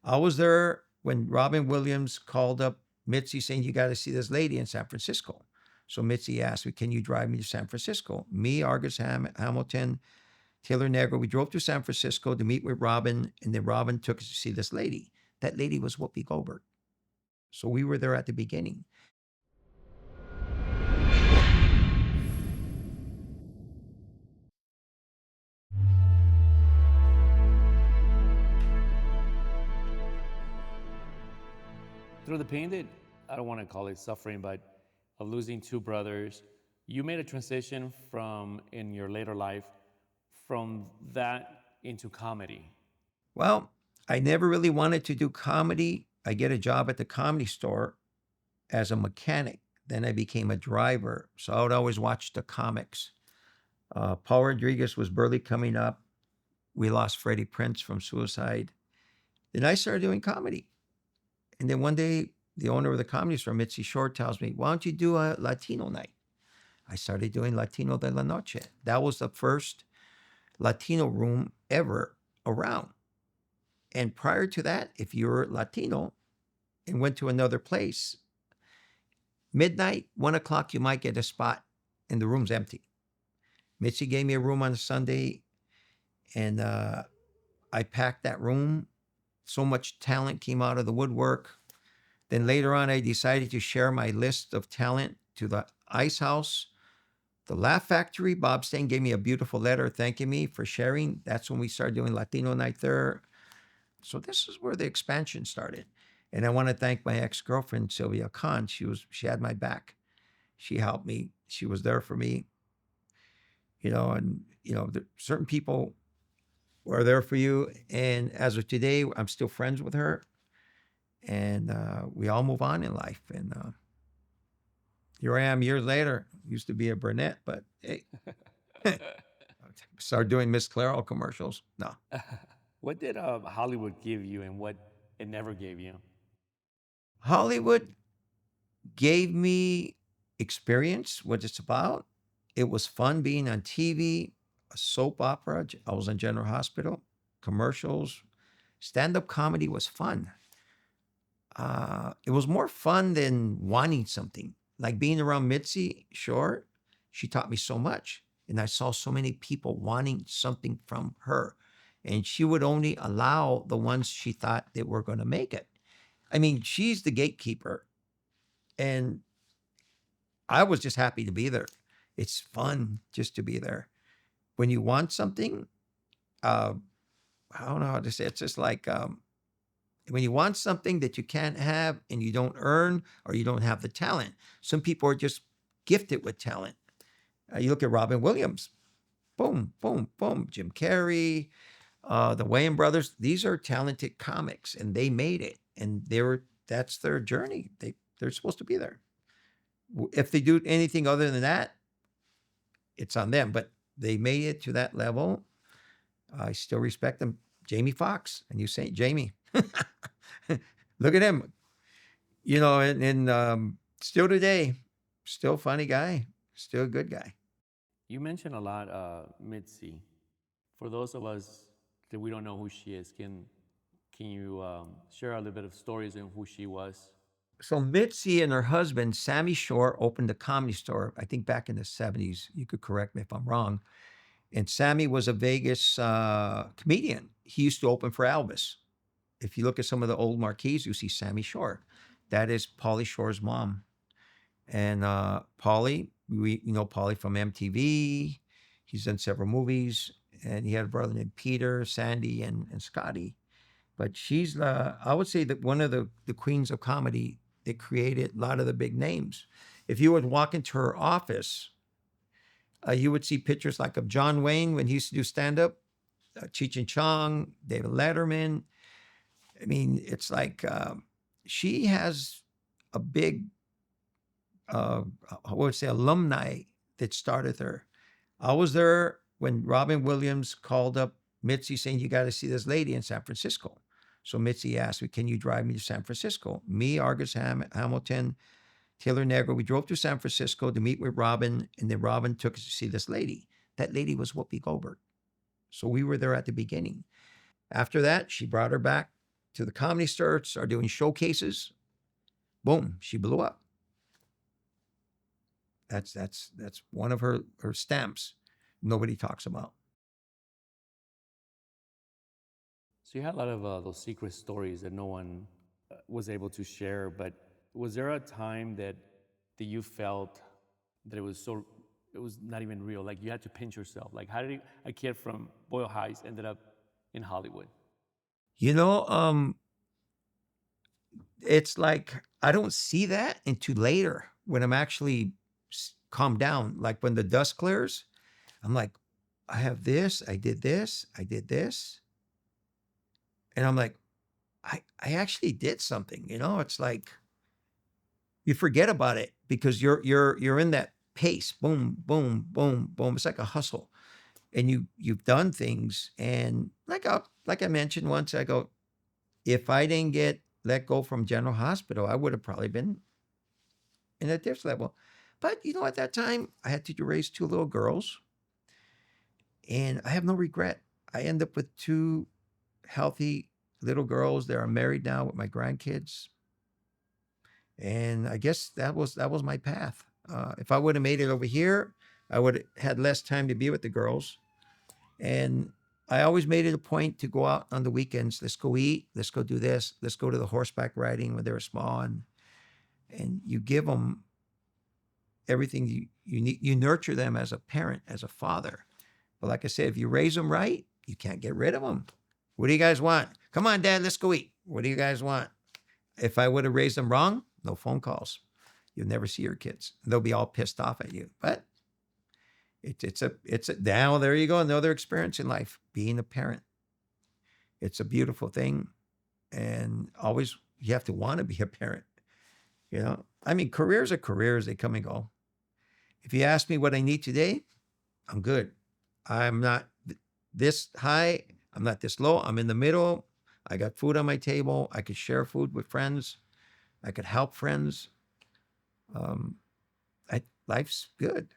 I was there when Robin Williams called up Mitzi saying, you got to see this lady in San Francisco. So Mitzi asked me, can you drive me to San Francisco? Me, Argus Hamilton, Taylor Negron, we drove to San Francisco to meet with Robin, and then Robin took us to see this lady. That lady was Whoopi Goldberg. So we were there at the beginning. Through the pain that, I don't want to call it suffering, but of losing two brothers, you made a transition from, in your later life, from that into comedy. Well, I never really wanted to do comedy. I get a job at the Comedy Store as a mechanic. Then I became a driver. So I would always watch the comics. Paul Rodriguez was barely coming up. We lost Freddie Prinze from suicide. Then I started doing comedy. And then one day, the owner of the Comedy Store, Mitzi Shore, tells me, why don't you do a Latino night? I started doing Latino de la Noche. That was the first Latino room ever around. And prior to that, if you were Latino and went to another place, midnight, 1 o'clock, you might get a spot and the room's empty. Mitzi gave me a room on a Sunday, and I packed that room. So much talent came out of the woodwork. Then later on, I decided to share my list of talent to the Ice House, the Laugh Factory. Bob Stain gave me a beautiful letter thanking me for sharing. That's when we started doing Latino Night there. So this is where the expansion started. And I want to thank my ex-girlfriend, Sylvia Khan. She had my back. She helped me. She was there for me. And certain people were there for you. And as of today, I'm still friends with her. And we all move on in life. And here I am years later. Used to be a brunette, but hey. Started doing Miss Clairol commercials. No. What did Hollywood give you and what it never gave you? Hollywood gave me experience, what it's about. It was fun being on TV, a soap opera. I was on General Hospital, commercials. Stand-up comedy was fun. It was more fun than wanting something. Like being around Mitzi Shore, she taught me so much. And I saw so many people wanting something from her. And she would only allow the ones she thought that were going to make it. I mean, she's the gatekeeper. And I was just happy to be there. It's fun just to be there. When you want something, I don't know how to say it. It's just like when you want something that you can't have and you don't earn or you don't have the talent. Some people are just gifted with talent. You look at Robin Williams. Boom, boom, boom. Jim Carrey, the Wayans Brothers. These are talented comics, and they made it. And that's their journey. They're supposed to be there. If they do anything other than that, it's on them. But they made it to that level. I still respect them. Jamie Foxx, and you say Jamie. Look at him. And still today, still funny guy, still a good guy. You mentioned a lot Mitzi. For those of us that we don't know who she is, can you share a little bit of stories on who she was? So Mitzi and her husband, Sammy Shore, opened a Comedy Store, I think back in the 70s. You could correct me if I'm wrong. And Sammy was a Vegas comedian. He used to open for Elvis. If you look at some of the old marquees, you see Sammy Shore. That is Pauly Shore's mom. And Pauly, we know Pauly from MTV. He's done several movies. And he had a brother named Peter, Sandy, and Scotty. But she's, I would say that one of the queens of comedy that created a lot of the big names. If you would walk into her office, you would see pictures like of John Wayne when he used to do stand-up, Cheech Chong, David Letterman. I mean, it's like she has a big, I would say, alumni that started her. I was there when Robin Williams called up Mitzi saying, you got to see this lady in San Francisco. So Mitzi asked me, can you drive me to San Francisco? Me, Argus Hamilton, Taylor Negron, we drove to San Francisco to meet with Robin, and then Robin took us to see this lady. That lady was Whoopi Goldberg. So we were there at the beginning. After that, she brought her back to the comedy stars, started doing showcases. Boom, she blew up. That's one of her stamps nobody talks about. So you had a lot of those secret stories that no one was able to share. But was there a time that you felt that it was not even real? Like you had to pinch yourself. Like how did a kid from Boyle Heights ended up in Hollywood? You know, it's like I don't see that until later when I'm actually calmed down. Like when the dust clears, I'm like, I have this, I did this, I did this. And I'm like, I actually did something, you know? It's like you forget about it because you're in that pace. Boom, boom, boom, boom. It's like a hustle. And you've done things. And like I mentioned once, I go, if I didn't get let go from General Hospital, I would have probably been in a different level. But you know, at that time, I had to raise two little girls, and I have no regret. I end up with two healthy little girls that are married now with my grandkids, and I guess that was my path. If I would have made it over here, I would have had less time to be with the girls, and I always made it a point to go out on the weekends. Let's go eat. Let's go do this. Let's go to the horseback riding when they were small, and you give them everything you need. You nurture them as a parent, as a father. But like I said, if you raise them right, you can't get rid of them. What do you guys want? Come on, Dad, let's go eat. What do you guys want? If I would have raised them wrong, no phone calls. You'll never see your kids. They'll be all pissed off at you. But it's a now there you go, another experience in life, being a parent. It's a beautiful thing. And always you have to want to be a parent. You know, I mean, careers are careers, they come and go. If you ask me what I need today, I'm good. I'm not this high. I'm not this low. I'm in the middle. I got food on my table. I could share food with friends. I could help friends. Life's good.